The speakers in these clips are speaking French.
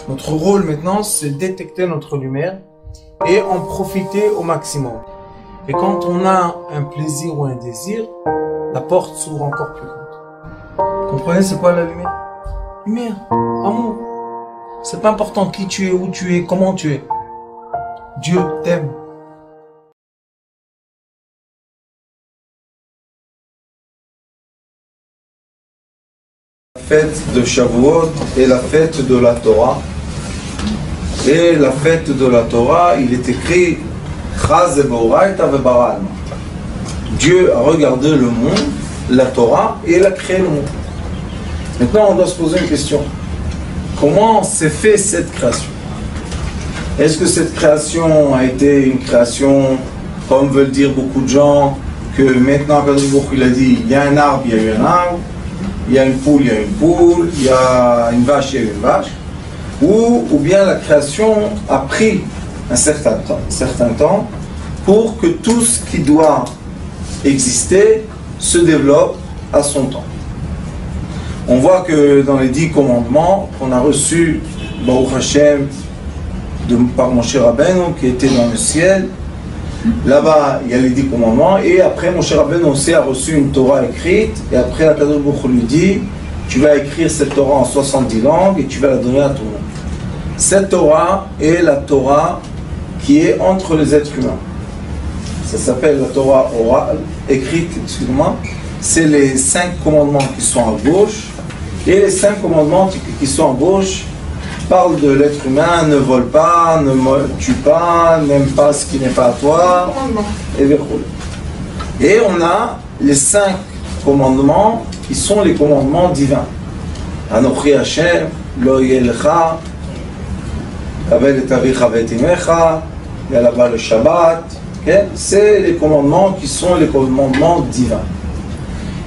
Notre rôle maintenant, c'est détecter notre lumière et en profiter au maximum. Et quand on a un plaisir ou un désir, la porte s'ouvre encore plus grande. Vous comprenez c'est quoi la lumière? Lumière, amour. C'est pas important qui tu es, où tu es, comment tu es. Dieu t'aime. La fête de Shavuot est la fête de la Torah. Et la fête de la Torah, il est écrit Dieu a regardé le monde, la Torah, et il a créé le monde. Maintenant, on doit se poser une question. Comment s'est fait cette création? Est-ce que cette création a été une création, comme veulent dire beaucoup de gens, que maintenant, il a dit, il y a un arbre, il y a eu un arbre, il y a une poule, il y a une poule, il y a une vache, il y a une vache, ou bien la création a pris un certain temps pour que tout ce qui doit exister se développe à son temps. On voit que dans les 10 commandements qu'on a reçus, Baruch Hashem, par Moshe Rabbeinu qui était dans le ciel, là-bas il y a les 10 commandements, et après Moshe Rabbeinu aussi a reçu une Torah écrite, et après la Kadosh Baruch Hu lui dit, tu vas écrire cette Torah en 70 langues et tu vas la donner à tout le monde. Cette Torah est la Torah qui est entre les êtres humains. Ça s'appelle la Torah orale, écrite, excusez-moi. C'est les 5 commandements qui sont à gauche, et les 5 commandements qui sont à gauche parlent de l'être humain, ne vole pas, ne tue pas, n'aime pas ce qui n'est pas à toi, et on a les 5 commandements qui sont les commandements divins. Anochi Hashem, lo yelecha, Kabel et avicha v'et imecha, il y a là-bas le Shabbat, okay? C'est les commandements qui sont les commandements divins.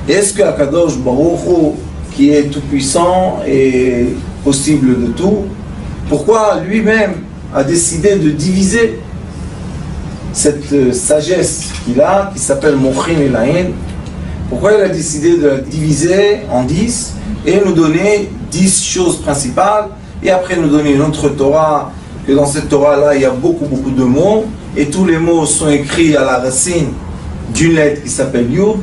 Est-ce que Akadosh Baruch Hu, qui est tout puissant et possible de tout, pourquoi lui-même a décidé de diviser cette sagesse qu'il a, qui s'appelle Mochin et Laïn? Pourquoi il a décidé de la diviser en 10 et nous donner 10 choses principales, et après nous donner une autre Torah, que dans cette Torah-là, il y a beaucoup de mots, et tous les mots sont écrits à la racine d'une lettre qui s'appelle Yud.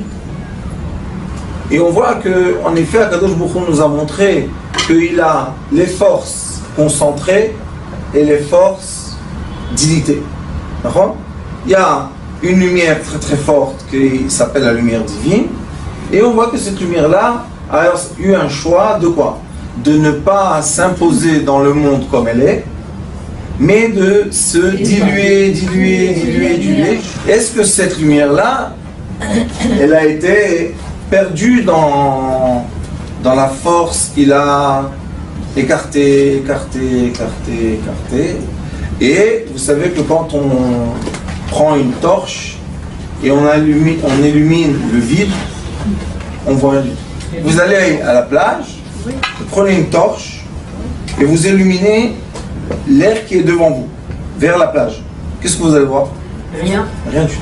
Et on voit que, en effet, Akadosh Baruch Hu nous a montré qu'il a les forces concentrées et les forces d'unité. D'accord? Il y a une lumière très forte qui s'appelle la lumière divine, et on voit que cette lumière-là a eu un choix de quoi? De ne pas s'imposer dans le monde comme elle est, mais de se diluer. Est-ce que cette lumière-là, elle a été perdue dans la force qu'il a écarté, et vous savez que quand on prend une torche et on illumine le vide, on voit rien du tout. Vous allez à la plage, vous prenez une torche et vous illuminez l'air qui est devant vous, vers la plage. Qu'est-ce que vous allez voir? Rien. Rien du tout.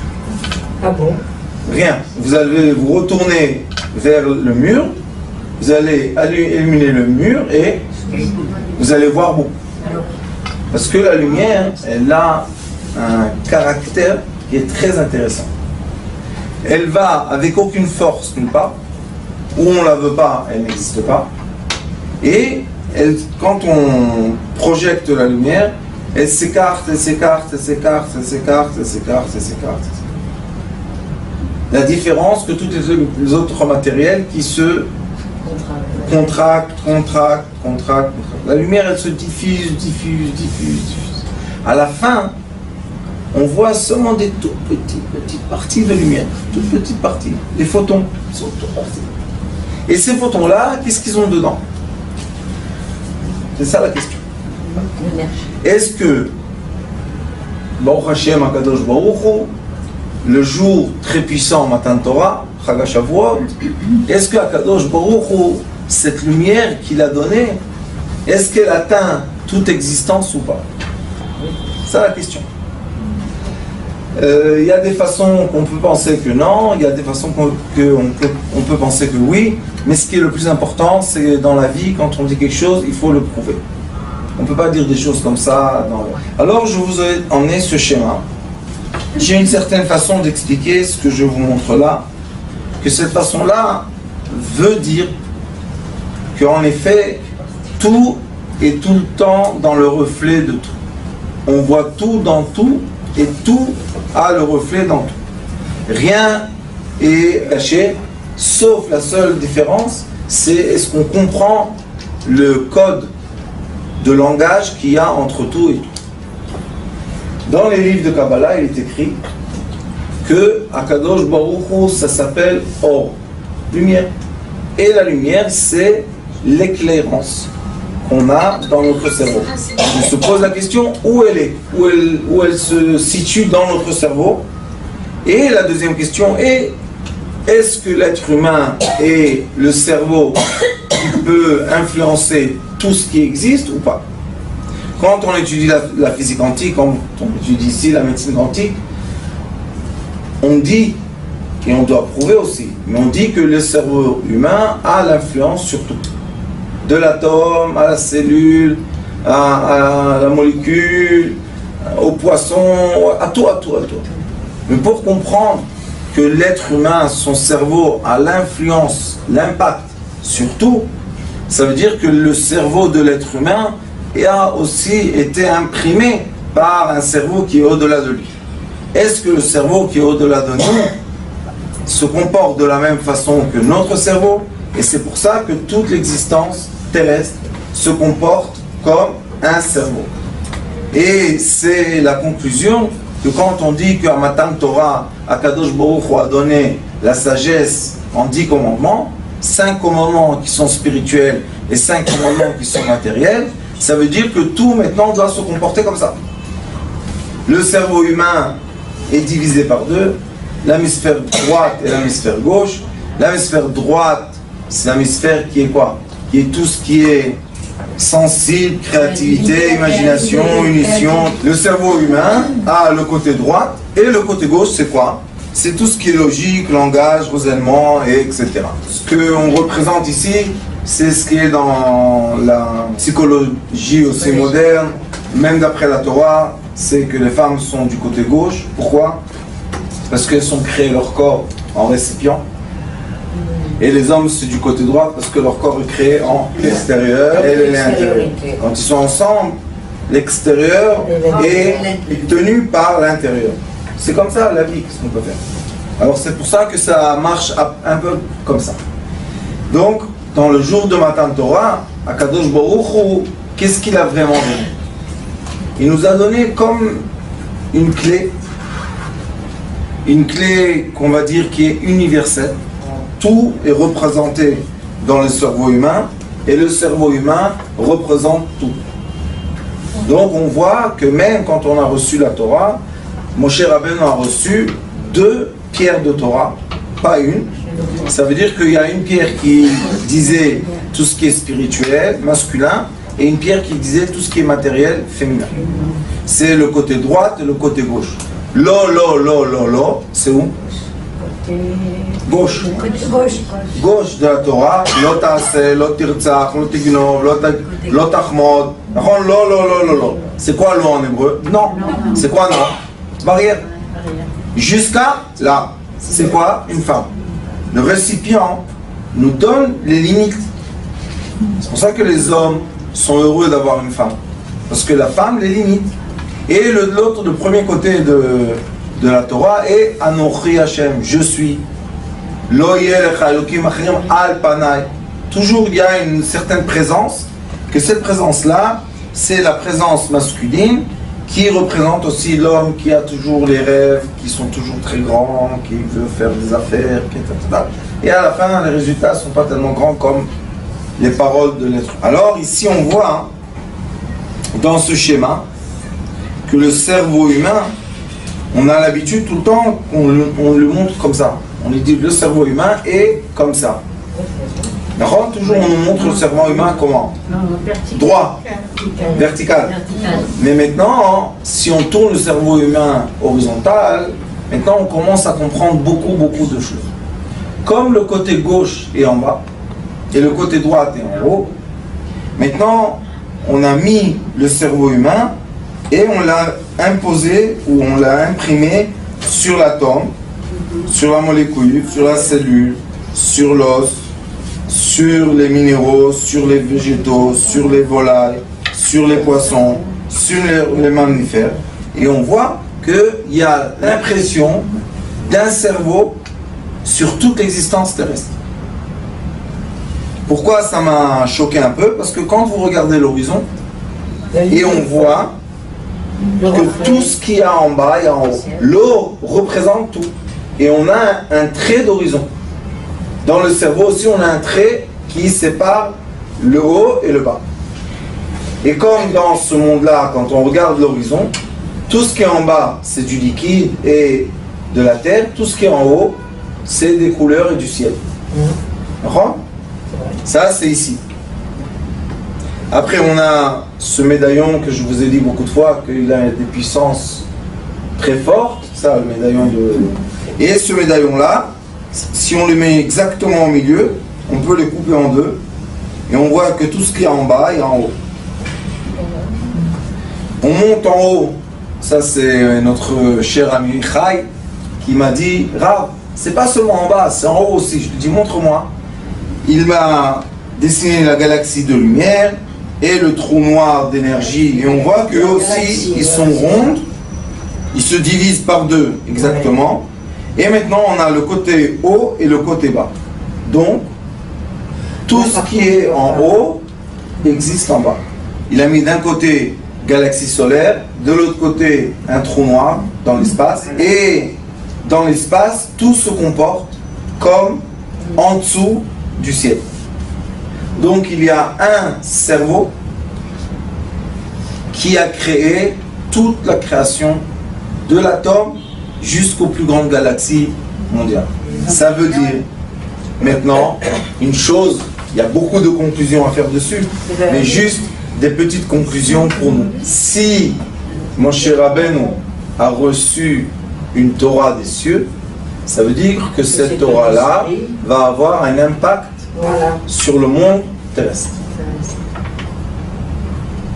Ah bon? Rien. Vous allez vous retourner vers le mur, vous allez illuminer le mur et vous allez voir beaucoup. Parce que la lumière, elle a un caractère qui est très intéressant. Elle va avec aucune force nulle part, où on ne la veut pas, elle n'existe pas. Et quand on projette la lumière, elle s'écarte. La différence que tous les autres matériels qui se contractent. La lumière, elle se diffuse. À la fin, on voit seulement des toutes petites parties de lumière, toutes petites parties. Les photons sont toutes parties. Et ces photons-là, qu'est-ce qu'ils ont dedans? C'est ça la question. Est-ce que Baruch Hashem Akadosh Baruch Hu, le jour très puissant Matan Torah, Chag HaShavuot, est-ce que Akadosh Baruch Hu, cette lumière qu'il a donnée, est-ce qu'elle atteint toute existence ou pas? C'est ça la question. Il y a des façons qu'on peut penser que non, il y a des façons qu'on peut penser que oui, mais ce qui est le plus important, c'est dans la vie, quand on dit quelque chose, il faut le prouver. On ne peut pas dire des choses comme ça. Alors je vous ai emmené ce schéma. J'ai une certaine façon d'expliquer ce que je vous montre là, que cette façon-là veut dire qu'en effet, tout est tout le temps dans le reflet de tout. On voit tout dans tout, et tout a le reflet dans tout. Rien est caché, sauf la seule différence, c'est est-ce qu'on comprend le code de langage qu'il y a entre tout et tout. Dans les livres de Kabbalah, il est écrit que Akadosh Baruch Hu, ça s'appelle Or, lumière. Et la lumière, c'est l'éclairance qu'on a dans notre cerveau. On se pose la question où elle est, où elle se situe dans notre cerveau. Et la deuxième question est, est-ce que l'être humain et le cerveau peut influencer tout ce qui existe ou pas? Quand on étudie la physique quantique, quand on étudie ici la médecine quantique, on dit, et on doit prouver aussi, mais on dit que le cerveau humain a l'influence sur tout. De l'atome à la cellule, à la molécule, au poisson, à tout. Mais pour comprendre que l'être humain, son cerveau a l'influence, l'impact sur tout, ça veut dire que le cerveau de l'être humain a aussi été imprimé par un cerveau qui est au-delà de lui. Est-ce que le cerveau qui est au-delà de nous se comporte de la même façon que notre cerveau? Et c'est pour ça que toute l'existence terrestre se comporte comme un cerveau. Et c'est la conclusion que quand on dit qu'à Matan Torah, Akadosh Baruch Hu a donné la sagesse en 10 commandements, 5 commandements qui sont spirituels et 5 commandements qui sont matériels, ça veut dire que tout maintenant doit se comporter comme ça. Le cerveau humain est divisé par deux, l'hémisphère droite et l'hémisphère gauche. L'hémisphère droite, c'est l'hémisphère qui est quoi? Qui est tout ce qui est sensible, créativité, imagination, unition. Le cerveau humain a le côté droit et le côté gauche, c'est quoi? C'est tout ce qui est logique, langage, raisonnement, et etc. Ce qu'on représente ici, c'est ce qui est dans la psychologie aussi moderne, même d'après la Torah, c'est que les femmes sont du côté gauche. Pourquoi? Parce qu'elles ont créé leur corps en récipient. Et les hommes, c'est du côté droit parce que leur corps est créé en extérieur et l'intérieur. Quand ils sont ensemble, l'extérieur est tenu par l'intérieur. C'est comme ça la vie, qu'est-ce qu'on peut faire. Alors c'est pour ça que ça marche un peu comme ça. Donc, dans le jour de Matan Torah, Akadosh Baruch Hu, qu'est-ce qu'il a vraiment donné? Il nous a donné comme une clé qu'on va dire qui est universelle. Tout est représenté dans le cerveau humain et le cerveau humain représente tout. Donc on voit que même quand on a reçu la Torah, Moshe Rabbeinu a reçu 2 pierres de Torah, pas une. Ça veut dire qu'il y a une pierre qui disait tout ce qui est spirituel, masculin, et une pierre qui disait tout ce qui est matériel, féminin. C'est le côté droit et le côté gauche. Lo, c'est où? Gauche. Gauche de la Torah. Lo ta'aseh, lo tirtzach, lo tignov, lo tachmod. Lo. C'est quoi lo en hébreu? Non. C'est quoi non? Barrière. Jusqu'à là. C'est quoi? Une femme. Le récipient nous donne les limites. C'est pour ça que les hommes sont heureux d'avoir une femme. Parce que la femme les limite. Et l'autre, le premier côté de la Torah est Anochi Hashem, je suis. Lo yelecha elokim acherim al panai. Toujours il y a une certaine présence, que cette présence-là, c'est la présence masculine qui représente aussi l'homme qui a toujours les rêves, qui sont toujours très grands, qui veut faire des affaires, etc. Et à la fin, les résultats ne sont pas tellement grands comme les paroles de l'être. Alors ici, on voit dans ce schéma que le cerveau humain, on a l'habitude tout le temps qu'on le montre comme ça. On lui dit le cerveau humain est comme ça. D'accord? Toujours on nous montre le cerveau humain comment? Droit, vertical. Mais maintenant, si on tourne le cerveau humain horizontal, maintenant on commence à comprendre beaucoup de choses. Comme le côté gauche est en bas et le côté droit est en haut, maintenant on a mis le cerveau humain et on l'a imposé ou on l'a imprimé sur l'atome, sur la molécule, sur la cellule, sur l'os, sur les minéraux, sur les végétaux, sur les volailles, sur les poissons, sur les mammifères. Et on voit qu'il y a l'impression d'un cerveau sur toute l'existence terrestre. Pourquoi ça m'a choqué un peu? Parce que quand vous regardez l'horizon, et on voit que tout ce qu'il y a en bas et en haut, l'eau représente tout. Et on a un trait d'horizon. Dans le cerveau aussi, on a un trait qui sépare le haut et le bas. Et comme dans ce monde-là, quand on regarde l'horizon, tout ce qui est en bas, c'est du liquide et de la terre. Tout ce qui est en haut, c'est des couleurs et du ciel. D'accord? Ça, c'est ici. Après, on a ce médaillon que je vous ai dit beaucoup de fois, qu'il a des puissances très fortes. Ça, le médaillon de... Et ce médaillon-là, si on le met exactement au milieu, on peut le couper en deux. Et on voit que tout ce qu'il y a en bas est en haut. On monte en haut. Ça, c'est notre cher ami Chai qui m'a dit, Rav, c'est pas seulement en bas, c'est en haut aussi. Je lui dis, montre-moi. Il m'a dessiné la galaxie de lumière et le trou noir d'énergie. Et on voit qu'eux aussi, ils sont ronds. Ils se divisent par deux, exactement. Et maintenant, on a le côté haut et le côté bas. Donc, tout ce qui est en haut existe en bas. Il a mis d'un côté galaxie solaire, de l'autre côté un trou noir dans l'espace. Et dans l'espace, tout se comporte comme en dessous du ciel. Donc, il y a un cerveau qui a créé toute la création de l'atome jusqu'aux plus grandes galaxies mondiales. Ça veut dire, maintenant, une chose, il y a beaucoup de conclusions à faire dessus, mais juste des petites conclusions pour nous. Si Moshe Rabbeinu a reçu une Torah des cieux, ça veut dire que cette Torah-là va avoir un impact sur le monde terrestre.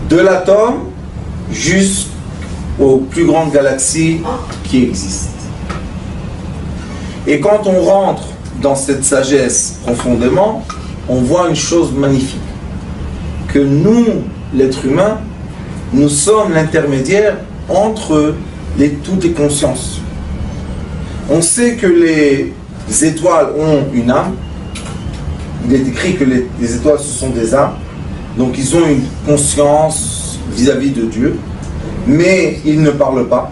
De l'atome jusqu'aux plus grandes galaxies qui existent. Et quand on rentre dans cette sagesse profondément, on voit une chose magnifique. Que nous, l'être humain, nous sommes l'intermédiaire entre toutes les consciences. On sait que les étoiles ont une âme. Il est écrit que les étoiles, ce sont des âmes. Donc ils ont une conscience vis-à-vis de Dieu. Mais ils ne parlent pas.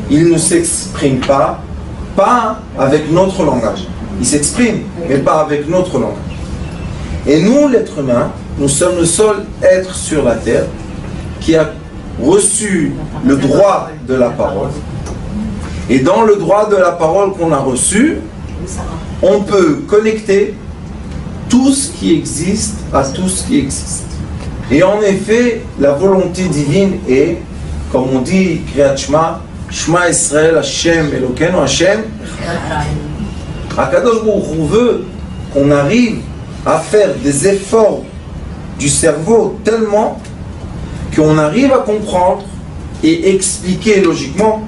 Ils ne s'expriment pas. Pas avec notre langage. Ils s'expriment, mais pas avec notre langage. Et nous, l'être humain, nous sommes le seul être sur la terre qui a reçu le droit de la parole. Et dans le droit de la parole qu'on a reçu, on peut connecter tout ce qui existe à tout ce qui existe. Et en effet, la volonté divine est, comme on dit, Kriyat Shema, Shema Israël, Hashem, Elokeinu, Hashem. Akadosh Baruch Hu veut qu'on arrive à faire des efforts du cerveau tellement qu'on arrive à comprendre et expliquer logiquement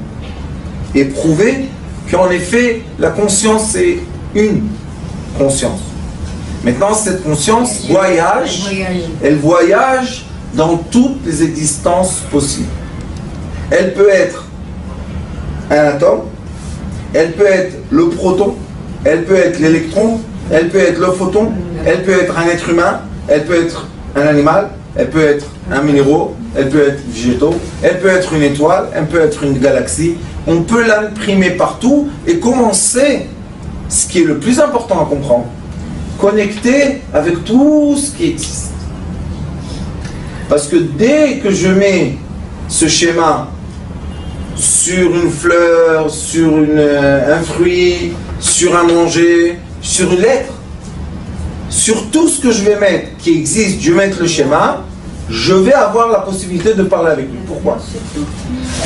et prouver qu'en effet la conscience est une conscience. Maintenant cette conscience voyage, elle voyage dans toutes les existences possibles. Elle peut être un atome, elle peut être le proton, elle peut être l'électron, elle peut être le photon, elle peut être un être humain, elle peut être un animal, elle peut être un minéral, elle peut être végétaux, elle peut être une étoile, elle peut être une galaxie. On peut l'imprimer partout et commencer, ce qui est le plus important à comprendre, connecter avec tout ce qui existe. Parce que dès que je mets ce schéma sur une fleur, sur un fruit, sur un manger, sur une lettre, sur tout ce que je vais mettre qui existe, je vais mettre le schéma, je vais avoir la possibilité de parler avec lui. Pourquoi?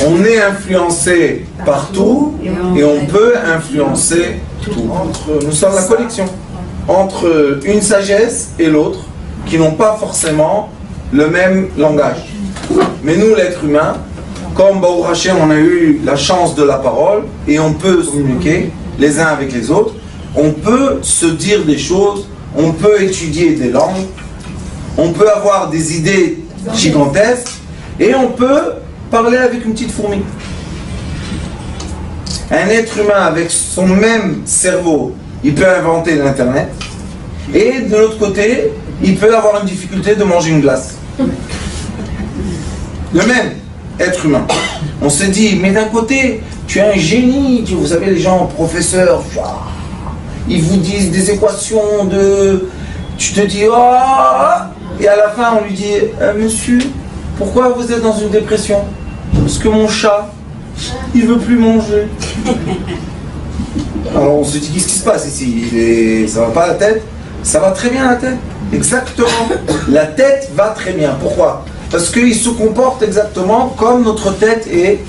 On est influencé partout et on peut influencer tout. Nous sommes la connexion entre une sagesse et l'autre qui n'ont pas forcément le même langage. Mais nous, l'être humain, comme Baruch Hashem, on a eu la chance de la parole et on peut communiquer les uns avec les autres, on peut se dire des choses, on peut étudier des langues, on peut avoir des idées gigantesques et on peut parler avec une petite fourmi. Un être humain avec son même cerveau, il peut inventer l'Internet et de l'autre côté, il peut avoir une difficulté de manger une glace. Le même être humain. On se dit, mais d'un côté, tu es un génie, vous savez, les gens, professeurs, ils vous disent des équations de... Tu te dis, oh, et à la fin, on lui dit, monsieur, pourquoi vous êtes dans une dépression? Parce que mon chat, il veut plus manger. Alors on se dit, qu'est-ce qui se passe ici? Ça va pas la tête? Ça va très bien la tête. Exactement. La tête va très bien. Pourquoi? Parce qu'il se comporte exactement comme notre tête est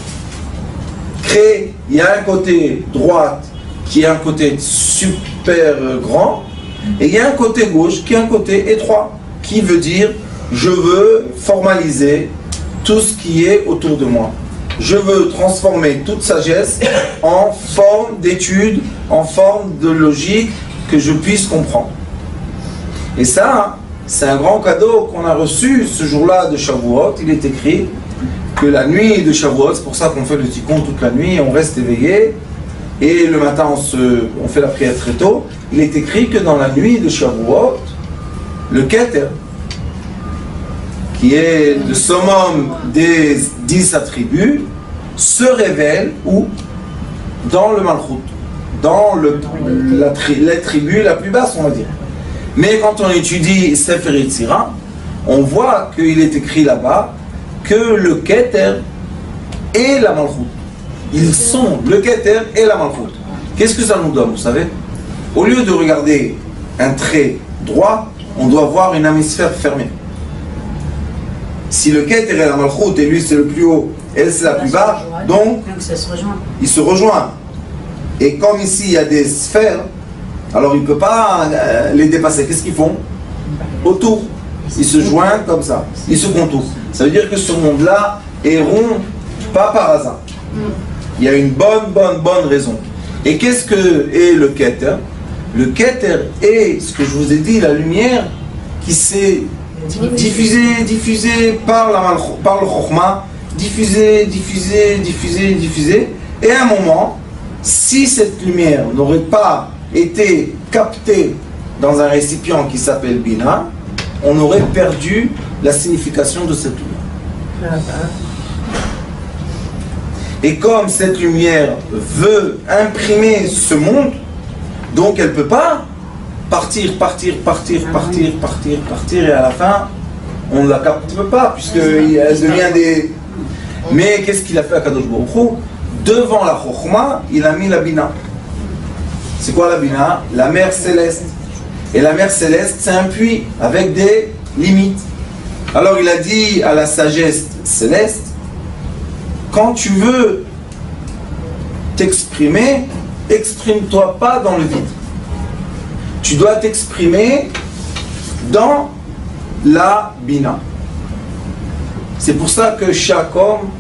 créée. Il y a un côté droite qui est un côté super grand et il y a un côté gauche qui est un côté étroit, qui veut dire je veux formaliser tout ce qui est autour de moi. Je veux transformer toute sagesse en forme d'étude, en forme de logique que je puisse comprendre. Et ça, c'est un grand cadeau qu'on a reçu ce jour-là de Shavuot. Il est écrit que la nuit de Shavuot, c'est pour ça qu'on fait le tikkun toute la nuit, on reste éveillé, et le matin on fait la prière très tôt. Il est écrit que dans la nuit de Shavuot, le Keter, qui est le summum des 10 attributs, se révèle où? Dans le Malchut, dans la tribu la plus basse, on va dire. Mais quand on étudie Sefer Yetzira, on voit qu'il est écrit là-bas que le Keter et la Malchut, ils sont le Keter et la Malchut. Qu'est-ce que ça nous donne, vous savez? Au lieu de regarder un trait droit, on doit voir une hémisphère fermée. Si le Keter est la Malchut et lui c'est le plus haut, elle c'est la plus bas, donc ils se rejoignent. Et comme ici il y a des sphères, alors il ne peut pas les dépasser. Qu'est-ce qu'ils font? Autour. Ils se joignent comme ça. Ils se contournent. Ça veut dire que ce monde-là est rond, pas par hasard. Il y a une bonne raison. Et qu'est-ce que est le Keter? Le Keter est, ce que je vous ai dit, la lumière qui s'est diffusée par le Chokhmah, diffusée. Et à un moment, si cette lumière n'aurait pas été captée dans un récipient qui s'appelle Bina, on aurait perdu la signification de cette lumière. Et comme cette lumière veut imprimer ce monde, donc elle ne peut pas partir, et à la fin, on ne la capte pas, puisqu'elle devient des... Mais qu'est-ce qu'il a fait à Kadosh Baruch Hu? Devant la Chokhmah, il a mis la Bina. C'est quoi la Bina? La mer céleste. Et la mer céleste, c'est un puits avec des limites. Alors il a dit à la sagesse céleste, quand tu veux t'exprimer, exprime-toi pas dans le vide. Tu dois t'exprimer dans la Bina. C'est pour ça que chaque homme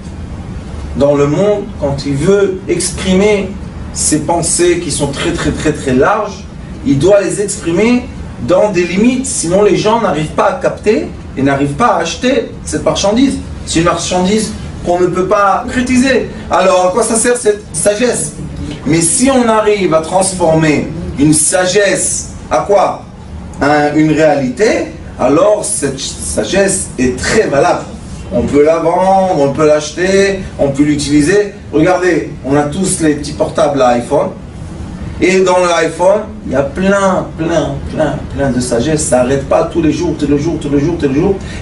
dans le monde, quand il veut exprimer ses pensées qui sont très larges, il doit les exprimer dans des limites, sinon les gens n'arrivent pas à capter et n'arrivent pas à acheter cette marchandise. C'est une marchandise qu'on ne peut pas critiquer. Alors à quoi ça sert cette sagesse? Mais si on arrive à transformer une sagesse à quoi? Une réalité, alors cette sagesse est très valable. On peut la vendre, on peut l'acheter, on peut l'utiliser. Regardez, on a tous les petits portables à iPhone. Et dans l'iPhone, il y a plein de sagesse. Ça n'arrête pas tous les jours.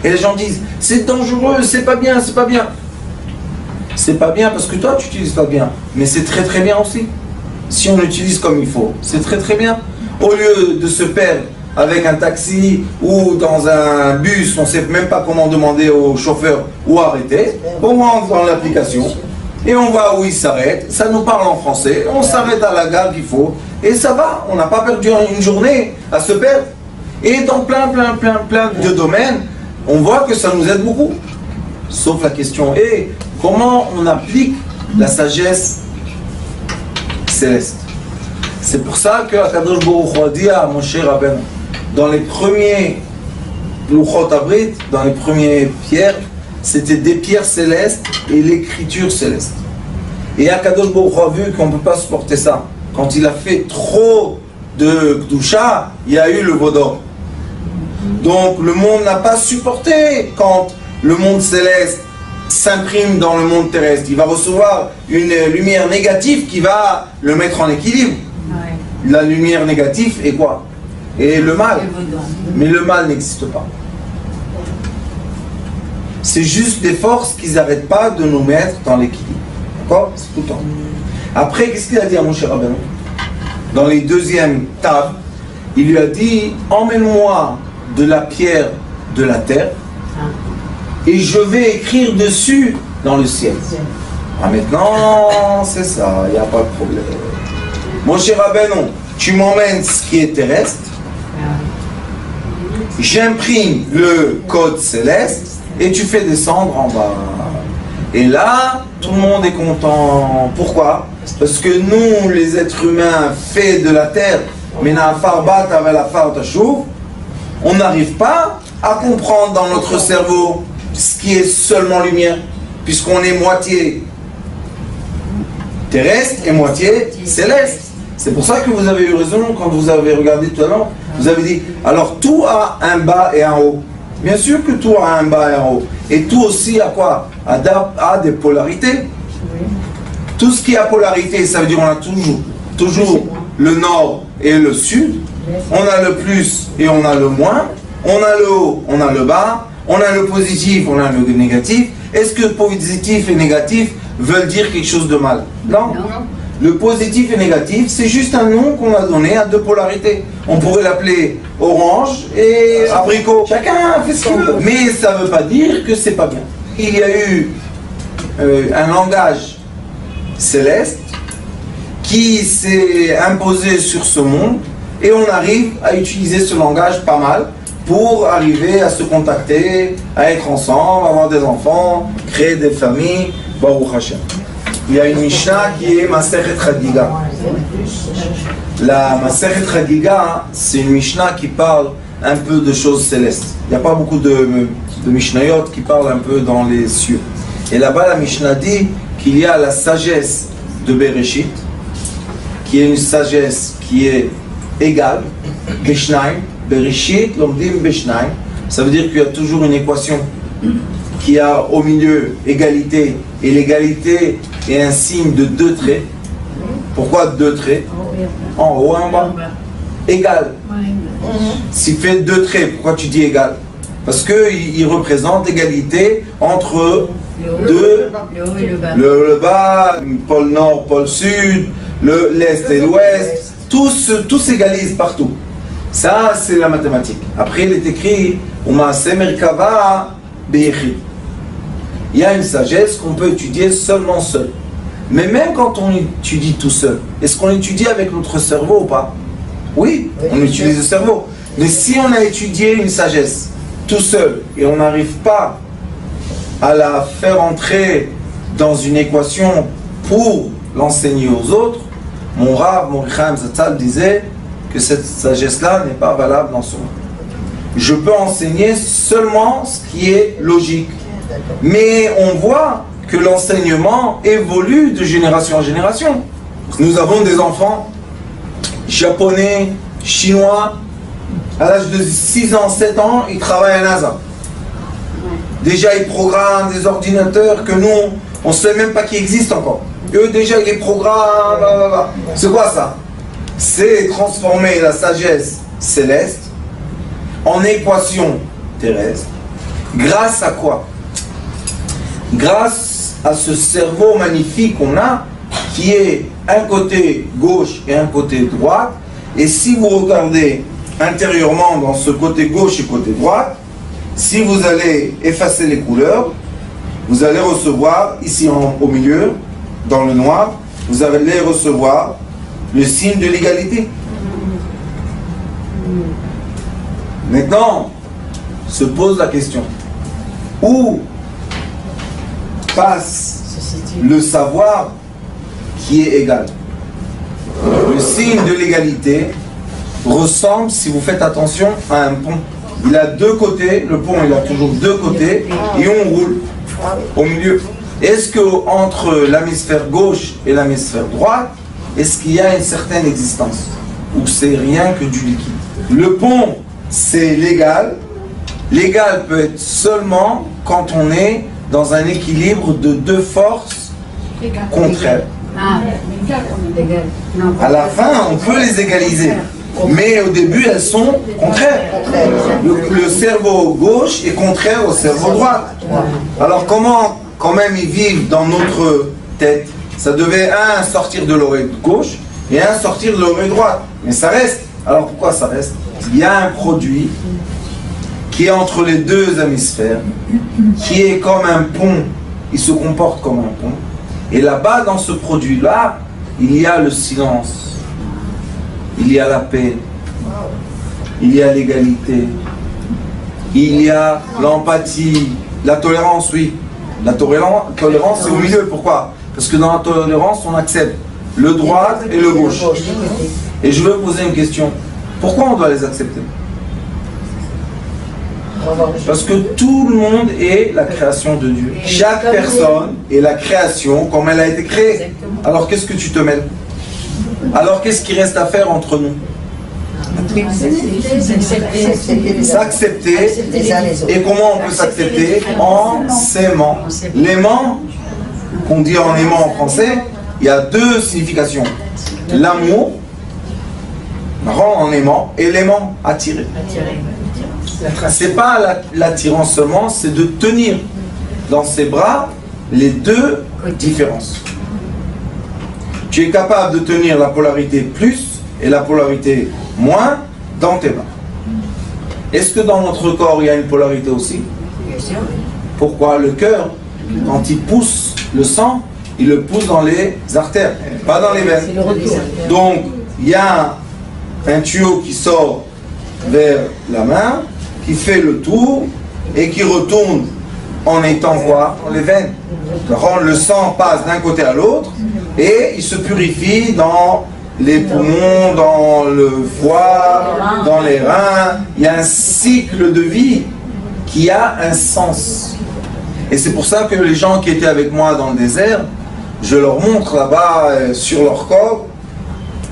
Et les gens disent, c'est dangereux, c'est pas bien. C'est pas bien parce que toi, tu n'utilises pas bien. Mais c'est très bien aussi. Si on l'utilise comme il faut, c'est très bien. Au lieu de se perdre avec un taxi ou dans un bus, on ne sait même pas comment demander au chauffeur où arrêter, on rentre dans l'application et on voit où il s'arrête, ça nous parle en français, on s'arrête à la gare qu'il faut et ça va, on n'a pas perdu une journée à se perdre. Et dans plein de domaines, on voit que ça nous aide beaucoup. Sauf la question est, comment on applique la sagesse céleste? C'est pour ça que Akadosh Baruch Hu a dit à Moshe Rabbeinu, dans les premiers Luchot Abrit, dans les premières pierres, c'était des pierres célestes et l'écriture céleste. Et Akadosh Baruch Hu a vu qu'on ne peut pas supporter ça. Quand il a fait trop de Kedusha, il y a eu le Vaudor. Donc le monde n'a pas supporté quand le monde céleste s'imprime dans le monde terrestre. Il va recevoir une lumière négative qui va le mettre en équilibre. Ouais. La lumière négative est quoi? Et le mal. Mais le mal n'existe pas. C'est juste des forces qui n'arrêtent pas de nous mettre dans l'équilibre. D'accord? C'est tout le temps. Après, qu'est-ce qu'il a dit à Moshe Rabbeinu? Dans les deuxièmes tables, il lui a dit, emmène-moi de la pierre de la terre et je vais écrire dessus dans le ciel. Ah, maintenant, c'est ça, il n'y a pas de problème. Moshe Rabbeinu, tu m'emmènes ce qui est terrestre, j'imprime le code céleste et tu fais descendre en bas. Et là, tout le monde est content. Pourquoi? Parce que nous, les êtres humains faits de la terre, on n'arrive pas à comprendre dans notre cerveau ce qui est seulement lumière, puisqu'on est moitié terrestre et moitié céleste. C'est pour ça que vous avez eu raison quand vous avez regardé tout à l'heure. Vous avez dit, alors tout a un bas et un haut. Bien sûr que tout a un bas et un haut. Et tout aussi a quoi? A des polarités. Tout ce qui a polarité, ça veut dire on a toujours le nord et le sud. On a le plus et on a le moins. On a le haut, on a le bas. On a le positif, on a le négatif. Est-ce que positif et négatif veulent dire quelque chose de mal? Non. Le positif et négatif, c'est juste un nom qu'on a donné à deux polarités. On pourrait l'appeler orange et abricot. Chacun fait ce qu'il veut. Mais ça ne veut pas dire que c'est pas bien. Il y a eu un langage céleste qui s'est imposé sur ce monde et on arrive à utiliser ce langage pas mal pour arriver à se contacter, à être ensemble, avoir des enfants, créer des familles. Baruch Hashem. Il y a une Mishnah qui est Masechet Chagiga. La Masechet Chagiga, c'est une Mishnah qui parle un peu de choses célestes. Il n'y a pas beaucoup de Mishnayot qui parlent un peu dans les cieux. Et là-bas, la Mishnah dit qu'il y a la sagesse de Bereshit, qui est une sagesse qui est égale, Beshnaim, Bereshit, Lomdim Beshnaim. Ça veut dire qu'il y a toujours une équation qui a au milieu égalité, et l'égalité est un signe de deux traits. Pourquoi deux traits? En haut et en bas. Égal. S'il fait deux traits, pourquoi tu dis égal? Parce qu'il représente égalité entre deux, le bas, pôle nord, pôle sud, l'est et l'ouest, tout s'égalise partout. Ça, c'est la mathématique. Après, il est écrit il y a une sagesse qu'on peut étudier seulement seul. Mais même quand on étudie tout seul, est-ce qu'on étudie avec notre cerveau ou pas? Oui, on utilise le cerveau. Mais si on a étudié une sagesse tout seul et on n'arrive pas à la faire entrer dans une équation pour l'enseigner aux autres, mon Rav, Mordechai Zatzal disait que cette sagesse-là n'est pas valable dans ce monde. Je peux enseigner seulement ce qui est logique. Mais on voit que l'enseignement évolue de génération en génération. Nous avons des enfants japonais, chinois, à l'âge de 6 ans, 7 ans, ils travaillent à NASA. Déjà, ils programment des ordinateurs que nous, on ne sait même pas qu'ils existent encore. Eux, déjà, ils les programment. C'est quoi ça? C'est transformer la sagesse céleste en équation terrestre. Grâce à quoi? Grâce à ce cerveau magnifique qu'on a, qui est un côté gauche et un côté droite. Et si vous regardez intérieurement dans ce côté gauche et côté droite, si vous allez effacer les couleurs, vous allez recevoir ici au milieu, dans le noir, vous allez recevoir le signe de l'égalité. Maintenant, se pose la question. où passe le savoir qui est égal. Le signe de l'égalité ressemble, si vous faites attention, à un pont. Il a deux côtés, le pont il a toujours deux côtés, et on roule au milieu. Est-ce qu'entre l'hémisphère gauche et l'hémisphère droite, est-ce qu'il y a une certaine existence? Ou c'est rien que du liquide? Le pont, c'est l'égal. L'égal peut être seulement quand on est dans un équilibre de deux forces contraires. À la fin, on peut les égaliser. Mais au début, elles sont contraires. Le cerveau gauche est contraire au cerveau droit. Alors comment, quand même, ils vivent dans notre tête? Ça devait un sortir de l'oreille gauche et un sortir de l'oreille droite. Mais ça reste. Alors pourquoi ça reste? Il y a un produit qui est entre les deux hémisphères, qui est comme un pont. Il se comporte comme un pont. Et là-bas, dans ce produit-là, il y a le silence. Il y a la paix, il y a l'égalité, il y a l'empathie, la tolérance, oui. La tolérance, c'est au milieu. Pourquoi? Parce que dans la tolérance, on accepte le droit et le gauche. Et je veux poser une question. Pourquoi on doit les accepter? Parce que tout le monde est la création de Dieu. Chaque personne est la création comme elle a été créée. Alors qu'est-ce que tu te mêles? Alors qu'est-ce qui reste à faire entre nous? S'accepter. Et comment on peut s'accepter? En s'aimant. L'aimant, qu'on dit en aimant en français, il y a deux significations. L'amour, rend en aimant, et l'aimant, attirer. C'est pas l'attirance seulement, c'est de tenir dans ses bras les deux différences. Tu es capable de tenir la polarité plus et la polarité moins dans tes mains. Est-ce que dans notre corps il y a une polarité aussi? Pourquoi? Le cœur, quand il pousse le sang, il le pousse dans les artères, pas dans les veines. Donc il y a un tuyau qui sort vers la main, qui fait le tour et qui retourne en étant quoi? Dans les veines. Le sang passe d'un côté à l'autre et il se purifie dans les poumons, dans le foie, dans les reins. Il y a un cycle de vie qui a un sens. Et c'est pour ça que les gens qui étaient avec moi dans le désert, je leur montre là-bas sur leur corps,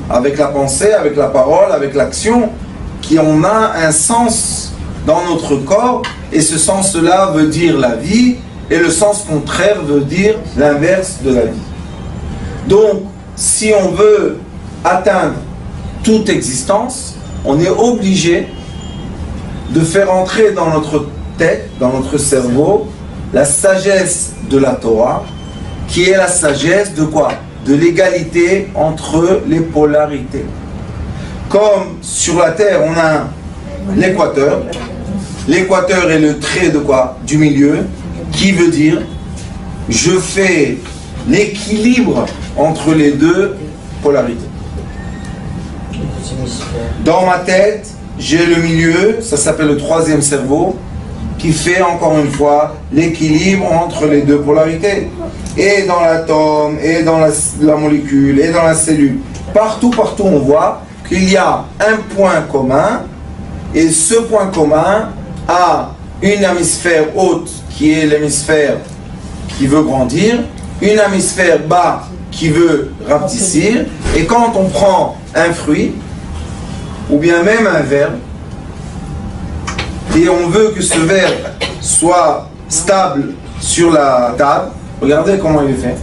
avec la pensée, avec la parole, avec l'action, qu'on a un sens dans notre corps, et ce sens-là veut dire la vie, et le sens contraire veut dire l'inverse de la vie. Donc, si on veut atteindre toute existence, on est obligé de faire entrer dans notre tête, dans notre cerveau, la sagesse de la Torah, qui est la sagesse de quoi? De l'égalité entre les polarités. Comme sur la Terre, on a l'équateur. L'équateur est le trait de quoi? Du milieu, qui veut dire je fais l'équilibre entre les deux polarités. Dans ma tête, j'ai le milieu, ça s'appelle le troisième cerveau, qui fait encore une fois l'équilibre entre les deux polarités. Et dans l'atome, et dans la molécule, et dans la cellule. Partout on voit qu'il y a un point commun, et ce point commun a une hémisphère haute qui est l'hémisphère qui veut grandir, une hémisphère bas qui veut rapetissir, et quand on prend un fruit, ou bien même un verre, et on veut que ce verre soit stable sur la table, regardez comment il est fait.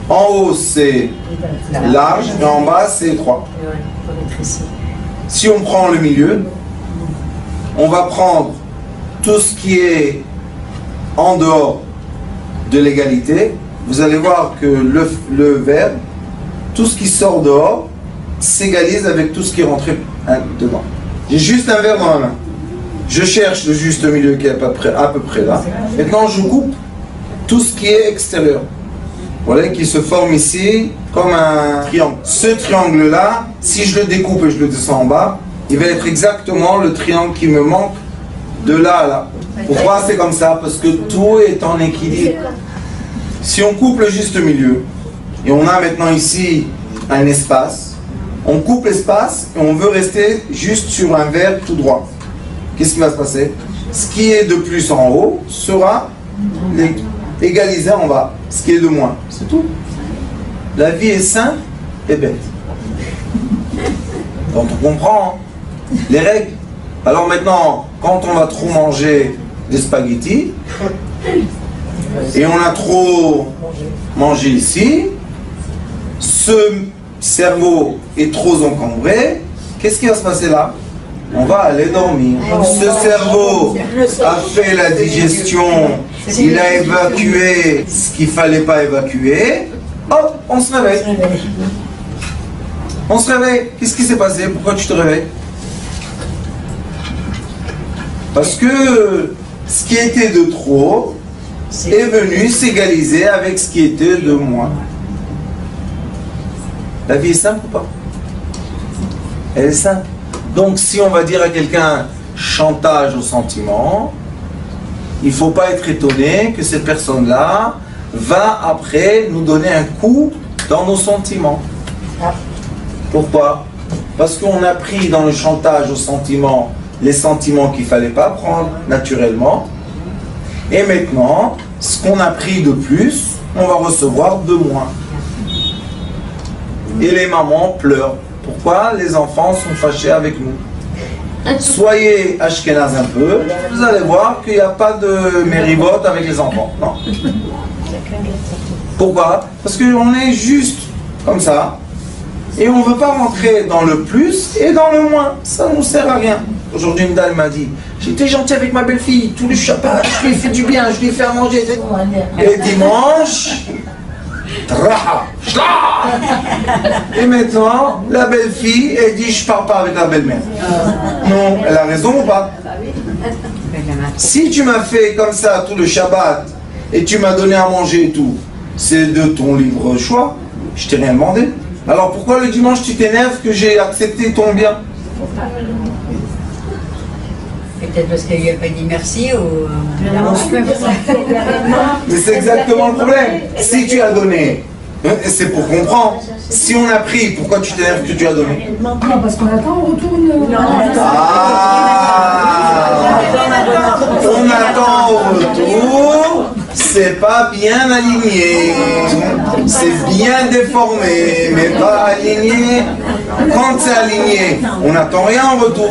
En haut c'est large, et en bas c'est étroit. Si on prend le milieu, on va prendre tout ce qui est en dehors de l'égalité. Vous allez voir que le verre, tout ce qui sort dehors, s'égalise avec tout ce qui est rentré dedans. J'ai juste un verre dans la main. Je cherche le juste milieu qui est à peu près là. Maintenant, je coupe tout ce qui est extérieur. Vous voyez, qui se forme ici comme un triangle. Ce triangle-là, si je le découpe et je le descends en bas, il va être exactement le triangle qui me manque de là à là. Pourquoi c'est comme ça? Parce que tout est en équilibre. Si on coupe le juste milieu, et on a maintenant ici un espace, on coupe l'espace et on veut rester juste sur un verre tout droit. Qu'est-ce qui va se passer? Ce qui est de plus en haut sera égalisé en bas. Ce qui est de moins. C'est tout. La vie est simple et bête. Donc on comprend les règles. Alors maintenant, quand on va trop manger des spaghettis, et on a trop mangé ici, ce cerveau est trop encombré, qu'est-ce qui va se passer là? On va aller dormir. Ce cerveau a fait la digestion, il a évacué ce qu'il ne fallait pas évacuer, hop, on se réveille. On se réveille. Qu'est-ce qui s'est passé? Pourquoi tu te réveilles? Parce que ce qui était de trop est venu s'égaliser avec ce qui était de moins. La vie est simple ou pas? Elle est simple. Donc si on va dire à quelqu'un chantage au sentiment, il ne faut pas être étonné que cette personne-là va après nous donner un coup dans nos sentiments. Pourquoi? Parce qu'on a pris dans le chantage au sentiment les sentiments qu'il ne fallait pas prendre naturellement. Et maintenant, ce qu'on a pris de plus, on va recevoir de moins. Et les mamans pleurent. Pourquoi? Les enfants sont fâchés avec nous. Soyez ashkénazes un peu, vous allez voir qu'il n'y a pas de mérivote avec les enfants. Non. Pourquoi? Parce qu'on est juste comme ça. Et on ne veut pas rentrer dans le plus et dans le moins. Ça ne nous sert à rien. Aujourd'hui, une dame m'a dit, j'étais gentil avec ma belle-fille, tous les Shabbat, je lui ai fait du bien, je lui ai fait à manger. Et dimanche, traha, et maintenant, la belle-fille, elle dit, je ne pars pas avec la belle-mère. Non, elle a raison ou pas? Si tu m'as fait comme ça tout le Shabbat, et tu m'as donné à manger et tout, c'est de ton libre choix, je t'ai rien demandé. Alors pourquoi le dimanche tu t'énerves que j'ai accepté ton bien? Peut-être parce qu'il n'a pas dit merci ou... Mais c'est exactement le problème. Si tu as donné, c'est pour comprendre. Si on a pris, pourquoi tu t'énerves que tu as donné? Non, parce qu'on attend en retour une... On attend au retour, c'est pas bien aligné, c'est bien déformé, mais pas aligné. Quand c'est aligné, on n'attend rien en retour.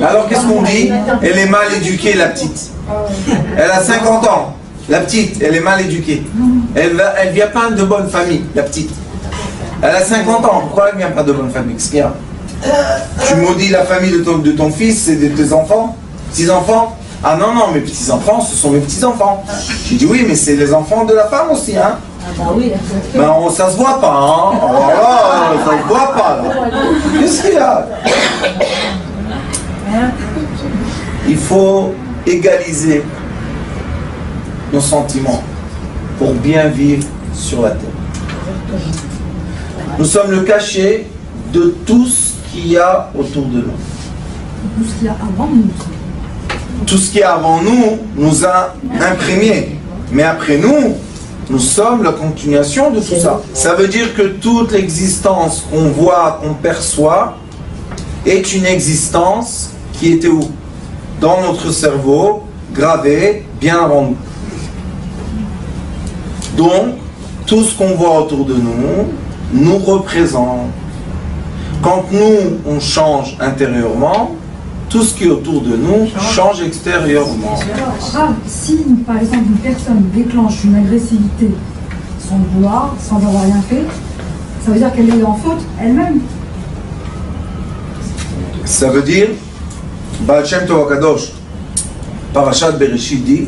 Alors qu'est-ce qu'on dit? Elle est mal éduquée, la petite. Elle a 50 ans. La petite, elle est mal éduquée. Elle vient pas de bonne famille, la petite. Elle a 50 ans. Pourquoi elle vient pas de bonne famille? Qu'est-ce qu'il y a? Tu maudis la famille de ton fils et de tes enfants? Petits-enfants? Ah non, non, mes petits-enfants, ce sont mes petits-enfants. J'ai dit oui, mais c'est les enfants de la femme aussi, hein? Ben, ça se voit pas, hein? Oh là, ça se voit pas, là. Qu'est-ce qu'il y a? Il faut égaliser nos sentiments pour bien vivre sur la terre. Nous sommes le cachet de tout ce qu'il y a autour de nous. Tout ce qu'il y a avant nous. Tout ce qui est avant nous nous a imprégnés. Mais après nous, nous sommes la continuation de tout ça. Ça veut dire que toute l'existence qu'on voit, qu'on perçoit, est une existence qui était où? Dans notre cerveau, gravée bien avant nous. Donc, tout ce qu'on voit autour de nous, nous représente. Quand nous, on change intérieurement, tout ce qui est autour de nous change extérieurement. Si, par exemple, une personne déclenche une agressivité sans le vouloir, sans avoir rien fait, ça veut dire qu'elle est en faute elle-même. Ça veut dire, Baal Shem Tov HaKadosh, Parashat Bereshit dit,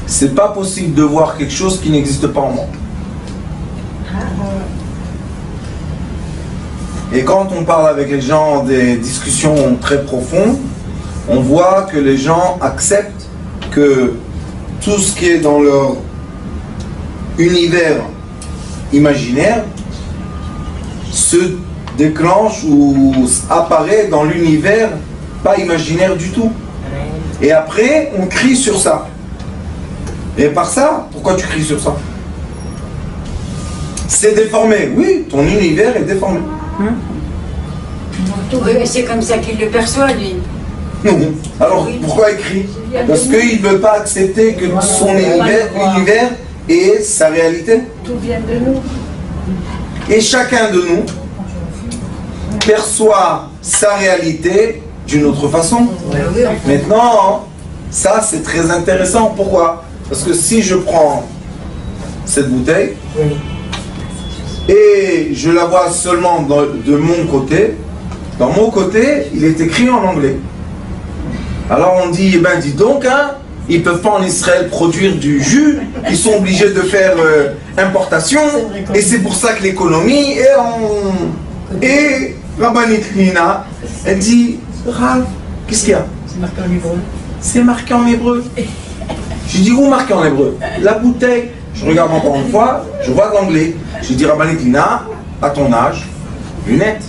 c'est pas possible de voir quelque chose qui n'existe pas en moi. Et quand on parle avec les gens des discussions très profondes, on voit que les gens acceptent que tout ce qui est dans leur univers imaginaire se déclenche ou apparaît dans l'univers pas imaginaire du tout. Et après, on crie sur ça. Et par ça, pourquoi tu cries sur ça? C'est déformé. Oui, ton univers est déformé. Oui, mais c'est comme ça qu'il le perçoit, lui. Alors, pourquoi il crie? Parce qu'il ne veut pas accepter que son univers est sa réalité. Tout vient de nous. Et chacun de nous perçoit sa réalité d'une autre façon. Maintenant, ça c'est très intéressant. Pourquoi? Parce que si je prends cette bouteille et je la vois seulement de mon côté, dans mon côté, il est écrit en anglais. Alors on dit, eh ben dis donc, hein, ils ne peuvent pas en Israël produire du jus, ils sont obligés de faire importation, et c'est pour ça que l'économie est en... Et Rabbanit Lina, elle dit, Rav, qu'est-ce qu'il y a? C'est marqué en hébreu. C'est marqué en hébreu. Je dis, où marqué en hébreu? La bouteille. Je regarde encore une fois, je vois de l'anglais. Je dis, Rabbanit Lina, à ton âge, lunettes.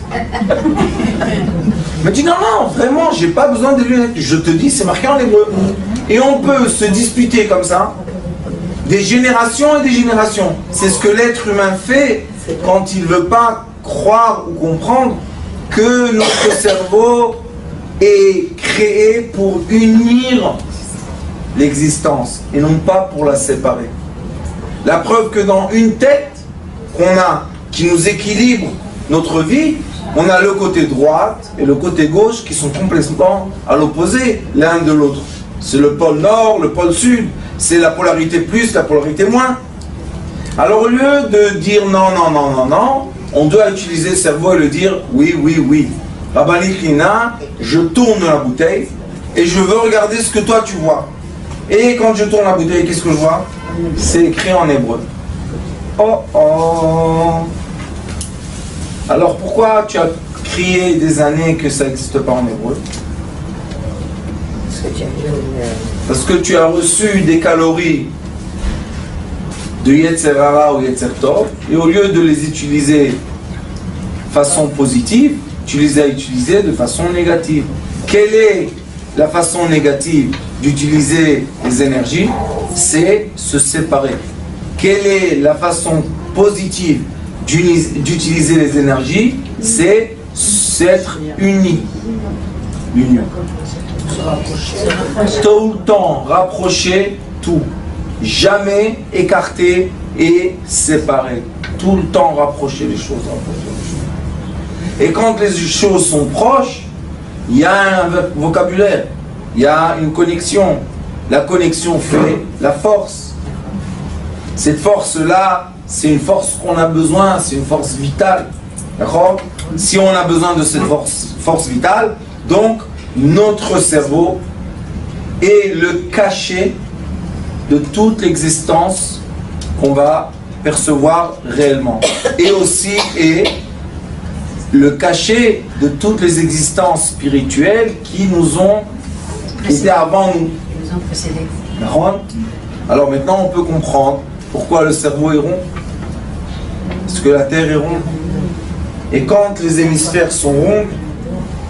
Mais dis non, non, vraiment, j'ai pas besoin de lunettes. Je te dis, c'est marqué en hébreu. Et on peut se disputer comme ça, des générations et des générations. C'est ce que l'être humain fait quand il ne veut pas croire ou comprendre que notre cerveau est créé pour unir l'existence et non pas pour la séparer. La preuve que dans une tête qu'on a, qui nous équilibre notre vie, on a le côté droite et le côté gauche qui sont complètement à l'opposé l'un de l'autre. C'est le pôle nord, le pôle sud, c'est la polarité plus, la polarité moins. Alors au lieu de dire non, non, non, non, non, on doit utiliser le cerveau et le dire oui, oui, oui. Rabbanit Lina, je tourne la bouteille et je veux regarder ce que toi tu vois. Et quand je tourne la bouteille, qu'est-ce que je vois? C'est écrit en hébreu. Oh oh. Alors pourquoi tu as crié des années que ça n'existe pas en hébreu? Parce que tu as reçu des calories de Yetzer Hara ou Yetzer Tov, et au lieu de les utiliser de façon positive, tu les as utilisées de façon négative. Quelle est la façon négative d'utiliser les énergies? C'est se séparer. Quelle est la façon positive d'utiliser les énergies? C'est s'être unis. L'union. Tout le temps rapprocher tout. Jamais écarter et séparer. Tout le temps rapprocher les choses. Et quand les choses sont proches, il y a un vocabulaire, il y a une connexion. La connexion fait la force. Cette force-là, c'est une force qu'on a besoin, c'est une force vitale. D'accord? Si on a besoin de cette force vitale, donc notre cerveau est le cachet de toute l'existence qu'on va percevoir réellement. Et aussi est le cachet de toutes les existences spirituelles qui nous ont été avant nous. Ils nous ont précédés. Alors maintenant on peut comprendre pourquoi le cerveau est rond. Parce que la Terre est ronde. Et quand les hémisphères sont ronds,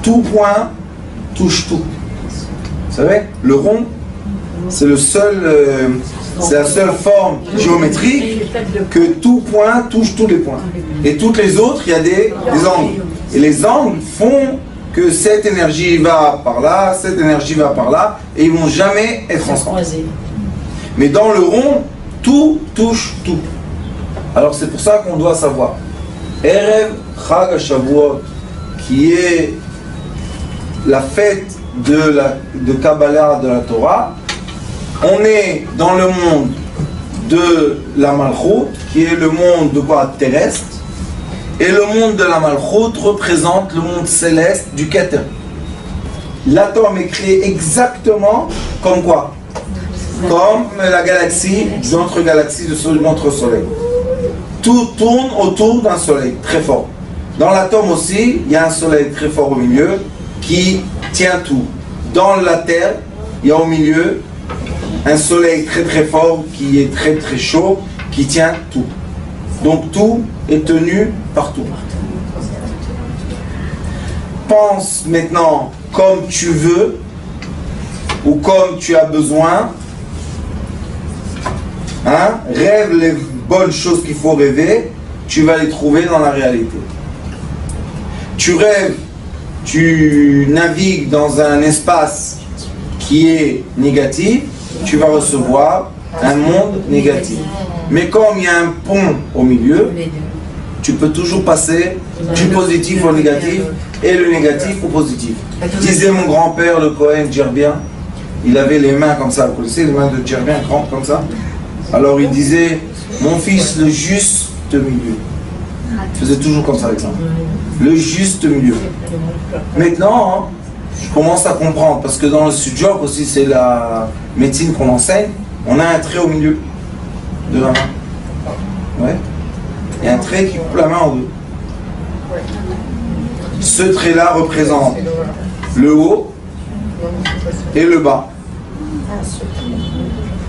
tout point touche tout. Vous savez, le rond, c'est le seul, c'est la seule forme géométrique que tout point touche tous les points. Et toutes les autres, il y a des angles. Et les angles font que cette énergie va par là, cette énergie va par là, et ils ne vont jamais être ensemble. Mais dans le rond, tout touche tout. Alors c'est pour ça qu'on doit savoir. Erev Chag HaShavuot, qui est la fête de Kabbalah de la Torah, on est dans le monde de la Malchut, qui est le monde de quoi? Terrestre, et le monde de la Malchut représente le monde céleste du Keter. L'atome est créé exactement comme quoi? Comme la galaxie, notre galaxie de notre soleil. Tout tourne autour d'un soleil très fort. Dans l'atome aussi, il y a un soleil très fort au milieu qui tient tout. Dans la Terre, il y a au milieu un soleil très très fort qui est très très chaud, qui tient tout. Donc tout est tenu partout. pense maintenant comme tu veux ou comme tu as besoin. Hein? Rêve les bonnes choses qu'il faut rêver, tu vas les trouver dans la réalité. Tu rêves, tu navigues dans un espace qui est négatif, tu vas recevoir un monde négatif. Mais comme il y a un pont au milieu, tu peux toujours passer du positif au négatif et le négatif au positif. Disait mon grand-père, le Cohen Djerbien, il avait les mains comme ça, vous connaissez les mains de Djerbien, grandes comme ça. Alors il disait, mon fils, le juste milieu. Il faisait toujours comme ça avec ça. Le juste milieu. Maintenant, je commence à comprendre, parce que dans le studio aussi, c'est la médecine qu'on enseigne, on a un trait au milieu de la main. Ouais. Il y a un trait qui coupe la main en deux. Ce trait-là représente le haut et le bas.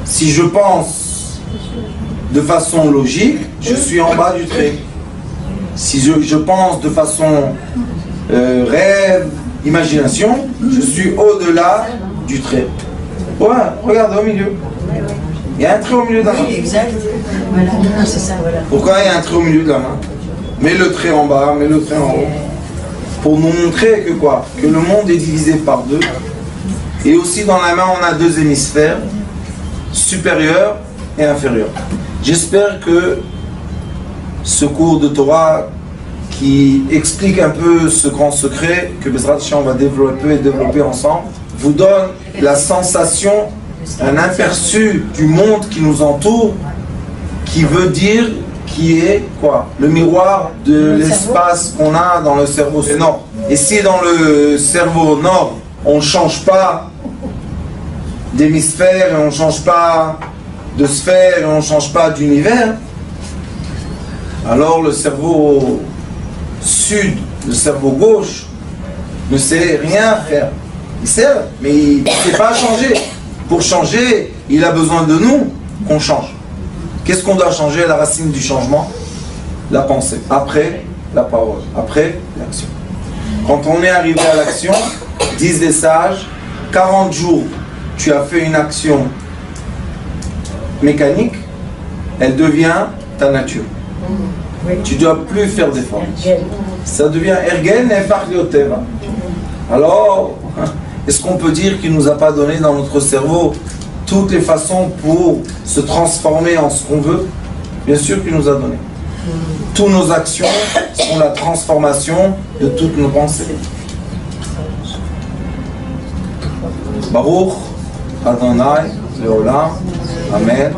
Si je pense de façon logique, je suis en bas du trait. Si je pense de façon rêve, imagination, je suis au-delà du trait. Ouais, regarde au milieu. Il y a un trait au milieu de la main. Oui, exact. Voilà, c'est ça, voilà. Pourquoi il y a un trait au milieu de la main? Mets le trait en bas, mets le trait en haut. Pour nous montrer que quoi? Que le monde est divisé par deux. Et aussi dans la main, on a deux hémisphères, supérieur et inférieur. J'espère que ce cours de Torah qui explique un peu ce grand secret que Bezrat Hashem on va développer ensemble, vous donne la sensation, un aperçu du monde qui nous entoure, qui veut dire qui est quoi? Le miroir de l'espace qu'on a dans le cerveau nord. Et si dans le cerveau nord, on ne change pas d'hémisphère, on ne change pas de sphère, on ne change pas d'univers, alors le cerveau sud, le cerveau gauche, ne sait rien faire. Il sait, mais il ne sait pas changer. Pour changer, il a besoin de nous qu'on change. Qu'est-ce qu'on doit changer? La racine du changement? La pensée. Après, la parole. Après, l'action. Quand on est arrivé à l'action, disent les sages, 40 jours, tu as fait une action mécanique, elle devient ta nature. Tu ne dois plus faire d'efforts. Ça devient ergen et parlioteva. Alors, est-ce qu'on peut dire qu'il ne nous a pas donné dans notre cerveau toutes les façons pour se transformer en ce qu'on veut? Bien sûr qu'il nous a donné. Toutes nos actions sont la transformation de toutes nos pensées. Baruch Adonai Leolam. Amen.